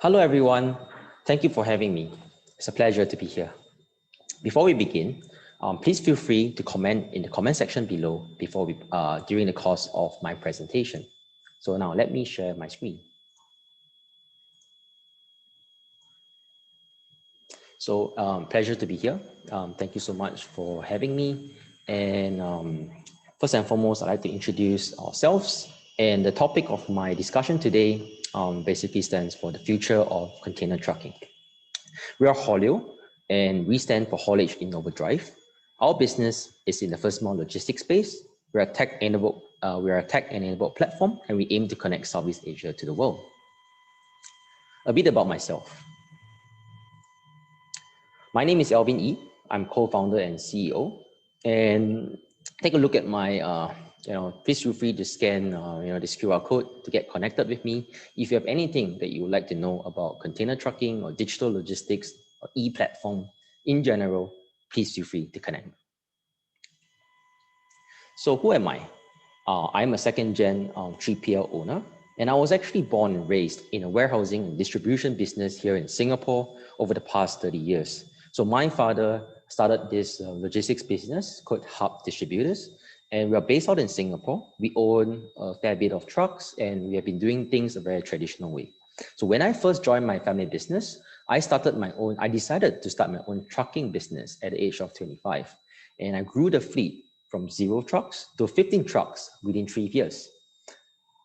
Hello everyone, thank you for having me. It's a pleasure to be here. Before we begin, please feel free to comment in the comment section below during the course of my presentation. So now let me share my screen. So pleasure to be here. Thank you so much for having me. And first and foremost, I'd like to introduce ourselves. And the topic of my discussion today basically stands for the future of container trucking. We are Haulio, and we stand for Haulage in Overdrive. Our business is in the first mile logistics space. We are a tech-enabled platform, and we aim to connect Southeast Asia to the world. A bit about myself. My name is Alvin E. I'm co-founder and CEO. And take a look at my, please feel free to scan, this QR code to get connected with me. If you have anything that you would like to know about container trucking or digital logistics or e-platform in general, please feel free to connect. So who am I? I'm a second-gen 3PL owner, and I was actually born and raised in a warehousing and distribution business here in Singapore over the past 30 years. So my father started this logistics business called Hub Distributors, and we are based out in Singapore. We own a fair bit of trucks, and we have been doing things a very traditional way. So when I first joined my family business, I decided to start my own trucking business at the age of 25, and I grew the fleet from 0 trucks to 15 trucks within 3 years.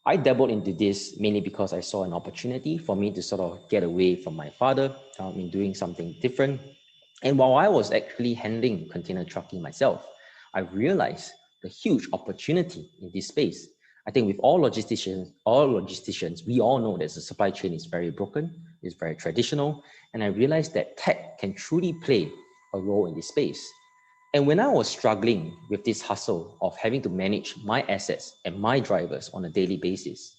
I dabbled into this mainly because I saw an opportunity for me to sort of get away from my father in doing something different. And while I was actually handling container trucking myself, I realized the huge opportunity in this space. I think with all logisticians, we all know that the supply chain is very broken, it's very traditional, and I realized that tech can truly play a role in this space. And when I was struggling with this hustle of having to manage my assets and my drivers on a daily basis,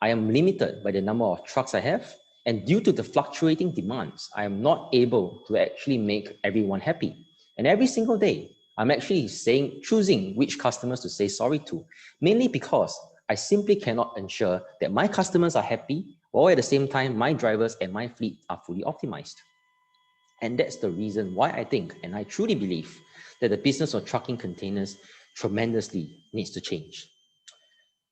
I am limited by the number of trucks I have. And due to the fluctuating demands, I am not able to actually make everyone happy. And every single day, I'm actually choosing which customers to say sorry to, mainly because I simply cannot ensure that my customers are happy, or at the same time, my drivers and my fleet are fully optimized. And that's the reason why I think, and I truly believe, that the business of trucking containers tremendously needs to change.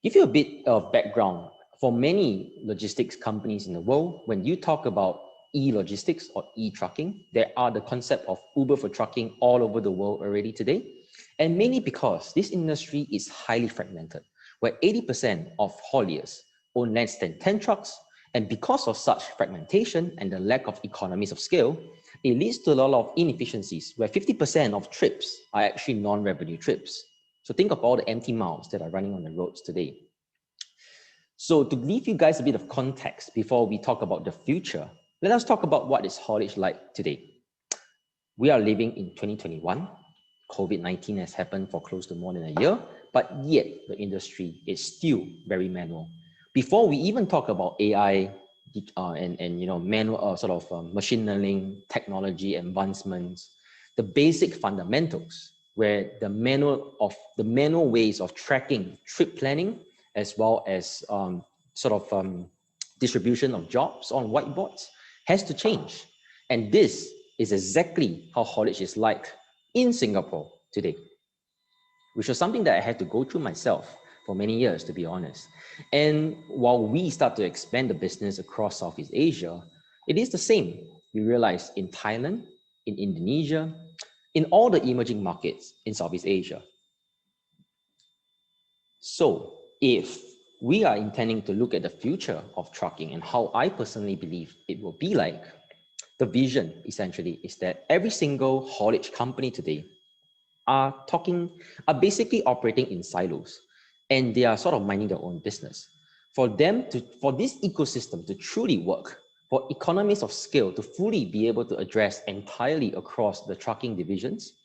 Give you a bit of background. For many logistics companies in the world, when you talk about e-logistics or e-trucking, there are the concept of Uber for trucking all over the world already today. And mainly because this industry is highly fragmented, where 80% of hauliers own less than 10 trucks. And because of such fragmentation and the lack of economies of scale, it leads to a lot of inefficiencies where 50% of trips are actually non-revenue trips. So think of all the empty miles that are running on the roads today. So to give you guys a bit of context before we talk about the future, let us talk about what is haulage like today. We are living in 2021. COVID-19 has happened for close to more than a year, but yet the industry is still very manual. Before we even talk about AI and manual machine learning technology advancements, the basic fundamentals where the manual ways of tracking trip planning as well as distribution of jobs on whiteboards has to change. And this is exactly how haulage is like in Singapore today, which was something that I had to go through myself for many years, to be honest. And while we start to expand the business across Southeast Asia, it is the same. We realize in Thailand, in Indonesia, in all the emerging markets in Southeast Asia. So if we are intending to look at the future of trucking and how I personally believe it will be like, the vision essentially is that every single haulage company today are basically operating in silos, and they are sort of minding their own business. For this ecosystem to truly work, for economies of scale to fully be able to address entirely across the trucking divisions,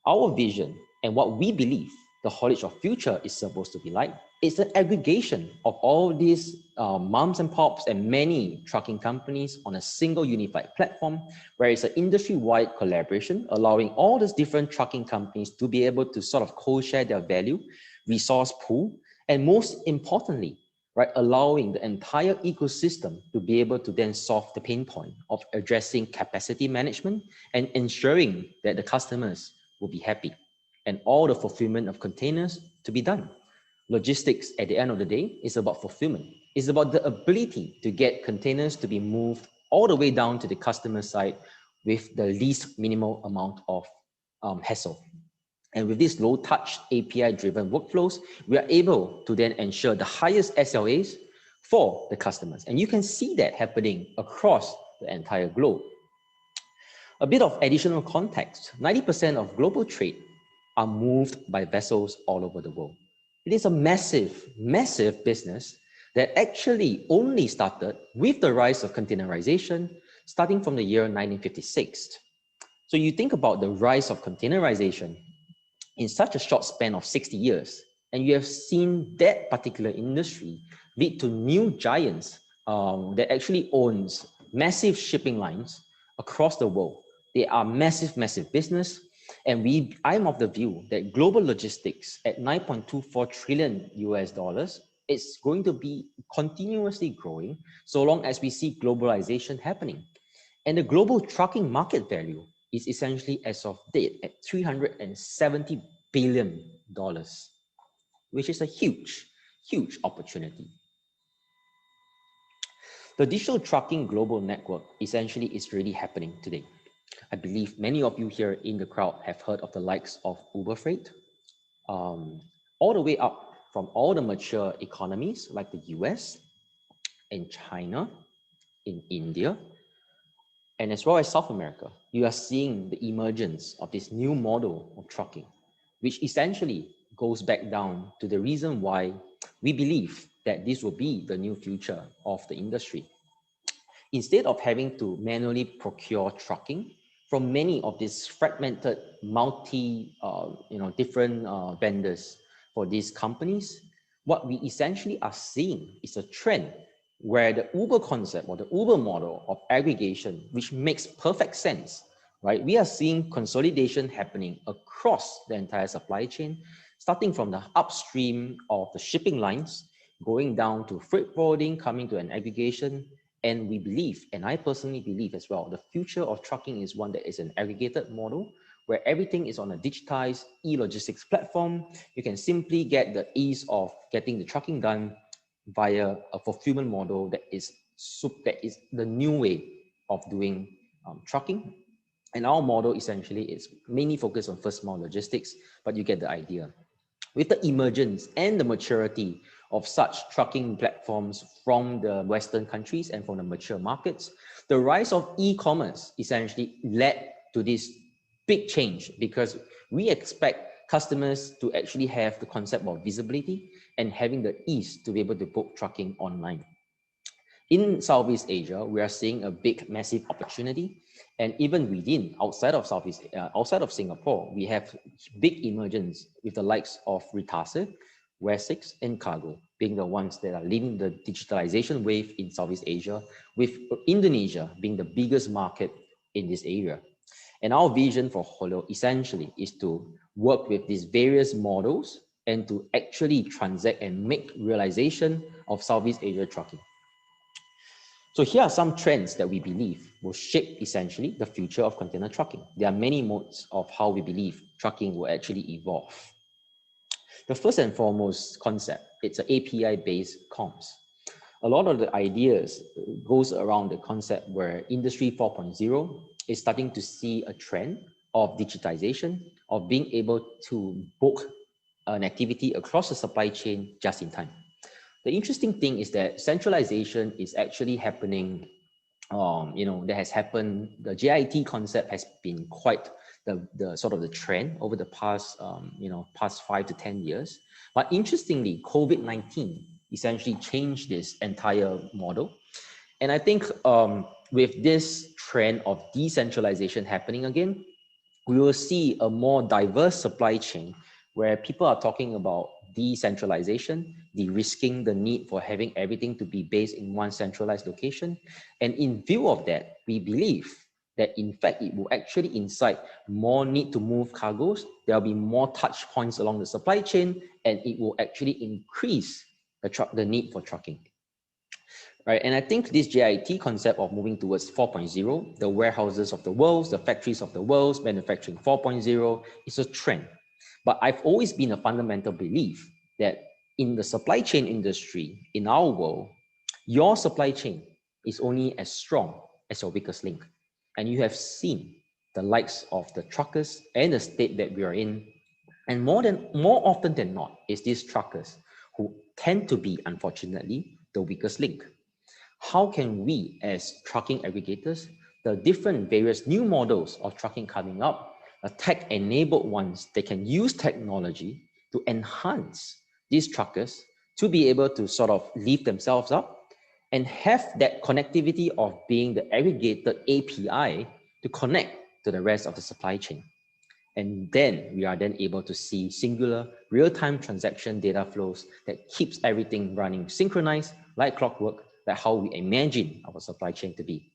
our vision and what we believe the haulage of future is supposed to be like is an aggregation of all these moms and pops and many trucking companies on a single unified platform, where it's an industry-wide collaboration, allowing all these different trucking companies to be able to sort of co-share their value, resource pool, and most importantly, right? Allowing the entire ecosystem to be able to then solve the pain point of addressing capacity management and ensuring that the customers will be happy and all the fulfillment of containers to be done. Logistics at the end of the day is about fulfillment. It's about the ability to get containers to be moved all the way down to the customer side with the least minimal amount of hassle. And with these low touch API driven workflows, we are able to then ensure the highest SLAs for the customers. And you can see that happening across the entire globe. A bit of additional context, 90% of global trade are moved by vessels all over the world. It is a massive, massive business that actually only started with the rise of containerization starting from the year 1956. So you think about the rise of containerization in such a short span of 60 years, and you have seen that particular industry lead to new giants that actually owns massive shipping lines across the world. They are massive, massive business. And I'm of the view that global logistics at 9.24 trillion US dollars, it's going to be continuously growing so long as we see globalization happening. And the global trucking market value is essentially as of date at $370 billion, which is a huge, huge opportunity. The digital trucking global network essentially is really happening today. I believe many of you here in the crowd have heard of the likes of Uber Freight, all the way up from all the mature economies like the US, in China, in India, and as well as South America. You are seeing the emergence of this new model of trucking, which essentially goes back down to the reason why we believe that this will be the new future of the industry. Instead of having to manually procure trucking from many of these fragmented, different vendors for these companies, what we essentially are seeing is a trend where the Uber concept or the Uber model of aggregation, which makes perfect sense, right? We are seeing consolidation happening across the entire supply chain, starting from the upstream of the shipping lines, going down to freight forwarding, coming to an aggregation. And we believe, and I personally believe as well, the future of trucking is one that is an aggregated model where everything is on a digitized e-logistics platform. You can simply get the ease of getting the trucking done via a fulfillment model that is the new way of doing trucking. And our model essentially is mainly focused on first mile logistics, but you get the idea. With the emergence and the maturity of such trucking platforms from the Western countries and from the mature markets, the rise of e-commerce essentially led to this big change because we expect customers to actually have the concept of visibility and having the ease to be able to book trucking online. In Southeast Asia, we are seeing a big, massive opportunity. And even within, outside of Singapore, we have big emergence with the likes of Ritase, Wessex, and Cargo being the ones that are leading the digitalization wave in Southeast Asia, with Indonesia being the biggest market in this area. And our vision for Haulio essentially is to work with these various models and to actually transact and make realization of Southeast Asia trucking. So here are some trends that we believe will shape essentially the future of container trucking. There are many modes of how we believe trucking will actually evolve. The first and foremost concept, it's an API-based comms. A lot of the ideas goes around the concept where Industry 4.0 is starting to see a trend of digitization, of being able to book an activity across the supply chain just in time. The interesting thing is that centralization is actually happening. That has happened. The JIT concept has been quite the sort of the trend over the past, past 5 to 10 years. But interestingly, COVID-19 essentially changed this entire model. And I think with this trend of decentralization happening again, we will see a more diverse supply chain where people are talking about decentralization, de-risking the need for having everything to be based in one centralized location. And in view of that, we believe that in fact, it will actually incite more need to move cargoes. There'll be more touch points along the supply chain, and it will actually increase the need for trucking. Right, and I think this JIT concept of moving towards 4.0, the warehouses of the world, the factories of the world, manufacturing 4.0 is a trend. But I've always been a fundamental belief that in the supply chain industry, in our world, your supply chain is only as strong as your weakest link. And you have seen the likes of the truckers and the state that we are in. And more often than not, is these truckers who tend to be, unfortunately, the weakest link. How can we, as trucking aggregators, the different various new models of trucking coming up, tech-enabled ones that can use technology to enhance these truckers to be able to sort of lift themselves up and have that connectivity of being the aggregated API to connect to the rest of the supply chain. And then we are then able to see singular real-time transaction data flows that keeps everything running synchronized like clockwork, like how we imagine our supply chain to be.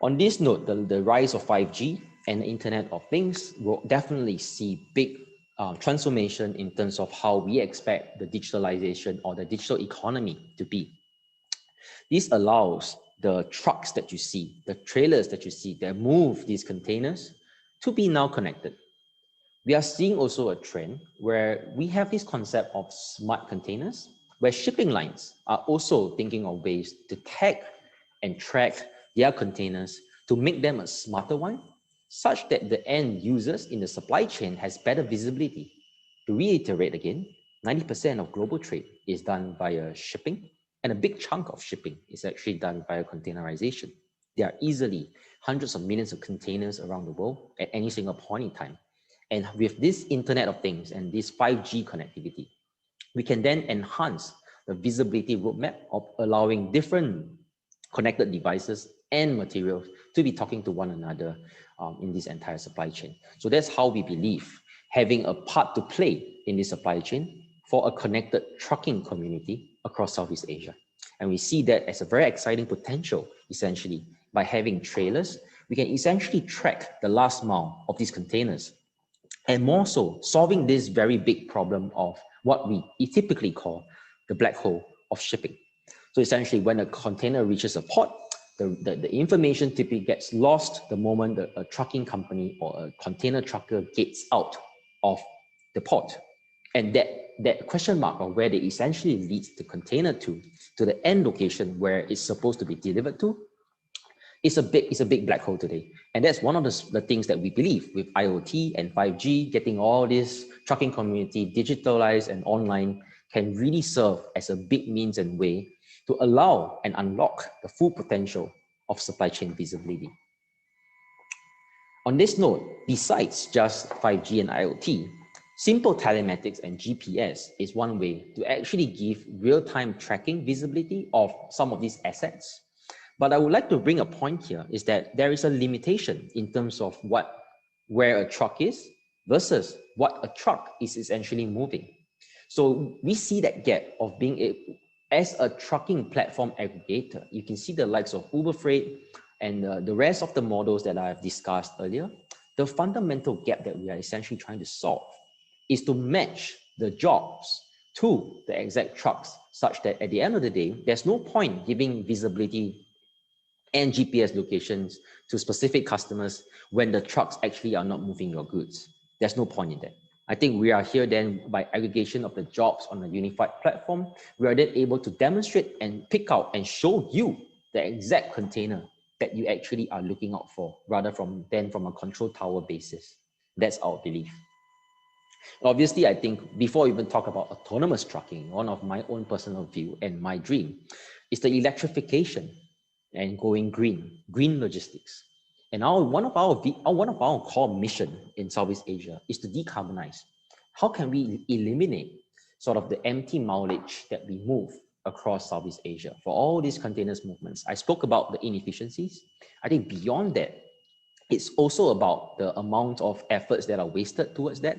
On this note, the rise of 5G and the Internet of Things will definitely see big transformation in terms of how we expect the digitalization or the digital economy to be. This allows the trucks that you see, the trailers that you see that move these containers to be now connected. We are seeing also a trend where we have this concept of smart containers, where shipping lines are also thinking of ways to tag and track their containers to make them a smarter one, such that the end users in the supply chain has better visibility. To reiterate again, 90% of global trade is done via shipping, and a big chunk of shipping is actually done via containerization. There are easily hundreds of millions of containers around the world at any single point in time. And with this Internet of Things and this 5G connectivity, we can then enhance the visibility roadmap of allowing different connected devices and materials to be talking to one another in this entire supply chain. So that's how we believe having a part to play in this supply chain for a connected trucking community across Southeast Asia. And we see that as a very exciting potential, essentially, by having trailers, we can essentially track the last mile of these containers, and more so solving this very big problem of what we typically call the black hole of shipping. So essentially, when a container reaches a port, the information typically gets lost the moment a trucking company or a container trucker gets out of the port. And that question mark of where they essentially leads the container to the end location where it's supposed to be delivered to, it's a big black hole today. And that's one of the things that we believe with IoT and 5G, getting all this trucking community digitalized and online can really serve as a big means and way to allow and unlock the full potential of supply chain visibility. On this note, besides just 5G and IoT, simple telematics and GPS is one way to actually give real-time tracking visibility of some of these assets. But I would like to bring a point here is that there is a limitation in terms of where a truck is versus what a truck is essentially moving. So we see that gap of being as a trucking platform aggregator. You can see the likes of Uber Freight and the rest of the models that I've discussed earlier. The fundamental gap that we are essentially trying to solve is to match the jobs to the exact trucks, such that at the end of the day, there's no point giving visibility and GPS locations to specific customers when the trucks actually are not moving your goods. There's no point in that. I think we are here then by aggregation of the jobs on a unified platform, we are then able to demonstrate and pick out and show you the exact container that you actually are looking out for, rather than from a control tower basis. That's our belief. Obviously, I think before we even talk about autonomous trucking, one of my own personal view and my dream is the electrification and going green logistics. And one of our core mission in Southeast Asia is to decarbonize. How can we eliminate sort of the empty mileage that we move across Southeast Asia for all these containers movements? I spoke about the inefficiencies. I think beyond that, it's also about the amount of efforts that are wasted towards that,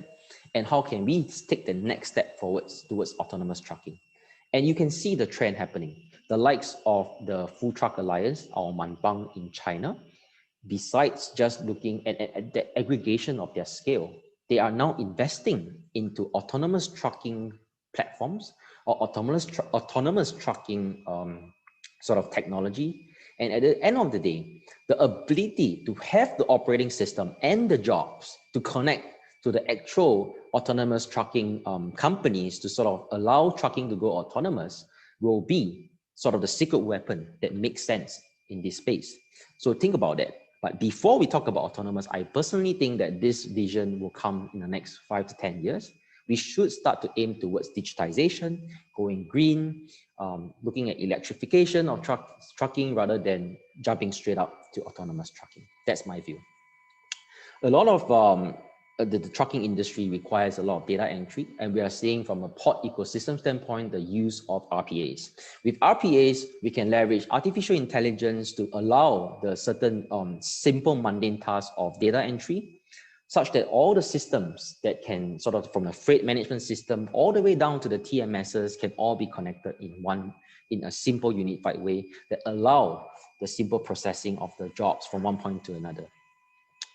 and how can we take the next step forwards towards autonomous trucking. And you can see the trend happening. The likes of the Full Truck Alliance or Manbang in China, besides just looking at the aggregation of their scale, they are now investing into autonomous trucking platforms or autonomous trucking sort of technology. And at the end of the day, the ability to have the operating system and the jobs to connect to the actual autonomous trucking companies to sort of allow trucking to go autonomous will be sort of the secret weapon that makes sense in this space. So think about that. But before we talk about autonomous, I personally think that this vision will come in the next 5 to 10 years. We should start to aim towards digitization, going green, looking at electrification of trucking rather than jumping straight up to autonomous trucking. That's my view. A lot of the trucking industry requires a lot of data entry, and we are seeing from a port ecosystem standpoint the use of RPAs. With RPAs, we can leverage artificial intelligence to allow the certain simple mundane tasks of data entry, such that all the systems that can sort of from the freight management system all the way down to the TMSs can all be connected in a simple unified way that allow the simple processing of the jobs from one point to another.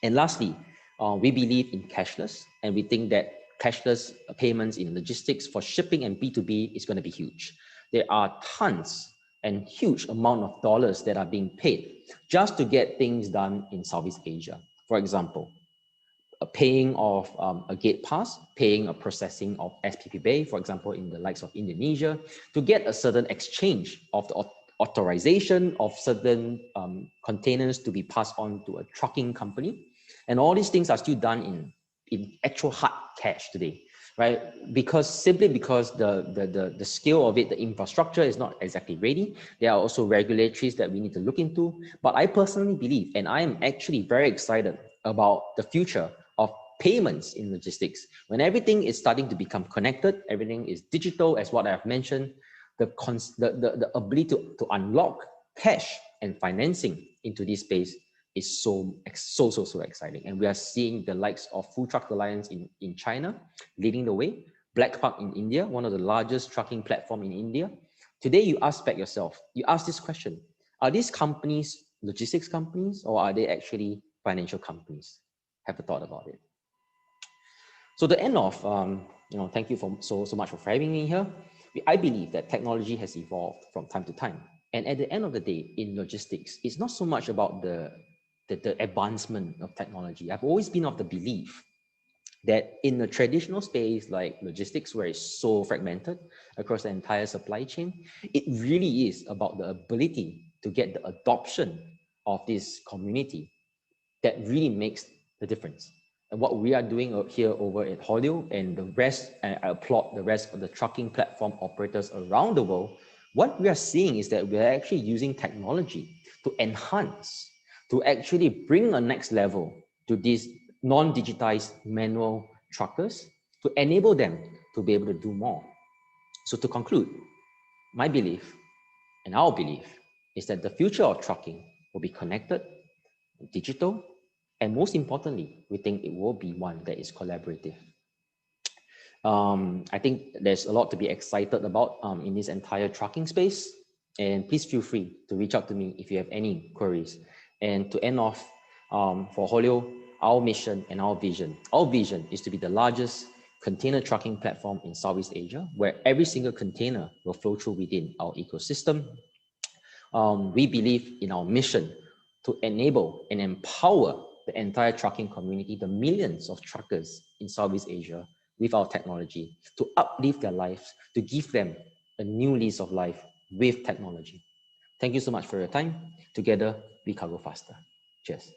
And lastly, we believe in cashless, and we think that cashless payments in logistics for shipping and B2B is going to be huge. There are tons and huge amount of dollars that are being paid just to get things done in Southeast Asia. For example, a paying of a gate pass, paying a processing of SPP Bay, for example, in the likes of Indonesia, to get a certain exchange of the authorization of certain containers to be passed on to a trucking company. And all these things are still done in actual hard cash today, right? Simply because the scale of it, the infrastructure is not exactly ready. There are also regulatories that we need to look into. But I personally believe, and I am actually very excited about the future of payments in logistics. When everything is starting to become connected, everything is digital, as what I've mentioned, the ability to unlock cash and financing into this space is so exciting. And we are seeing the likes of Full Truck Alliance in China leading the way, Blackpark in India, one of the largest trucking platform in India. Today, you ask back yourself, you ask this question, are these companies logistics companies or are they actually financial companies? Have a thought about it. So the end of, thank you for so much for having me here. I believe that technology has evolved from time to time. And at the end of the day, in logistics, it's not so much about the advancement of technology. I've always been of the belief that in the traditional space like logistics, where it's so fragmented across the entire supply chain, it really is about the ability to get the adoption of this community that really makes the difference. And what we are doing here over at Haulio and the rest, and I applaud the rest of the trucking platform operators around the world, what we are seeing is that we're actually using technology to enhance, to actually bring a next level to these non-digitized manual truckers to enable them to be able to do more. So to conclude, my belief and our belief is that the future of trucking will be connected, digital, and most importantly, we think it will be one that is collaborative. I think there's a lot to be excited about in this entire trucking space. And please feel free to reach out to me if you have any queries. And to end off, for Haulio, our mission and our vision is to be the largest container trucking platform in Southeast Asia, where every single container will flow through within our ecosystem. We believe in our mission to enable and empower the entire trucking community, the millions of truckers in Southeast Asia, with our technology to uplift their lives, to give them a new lease of life with technology. Thank you so much for your time. Together, we cargo faster. Cheers.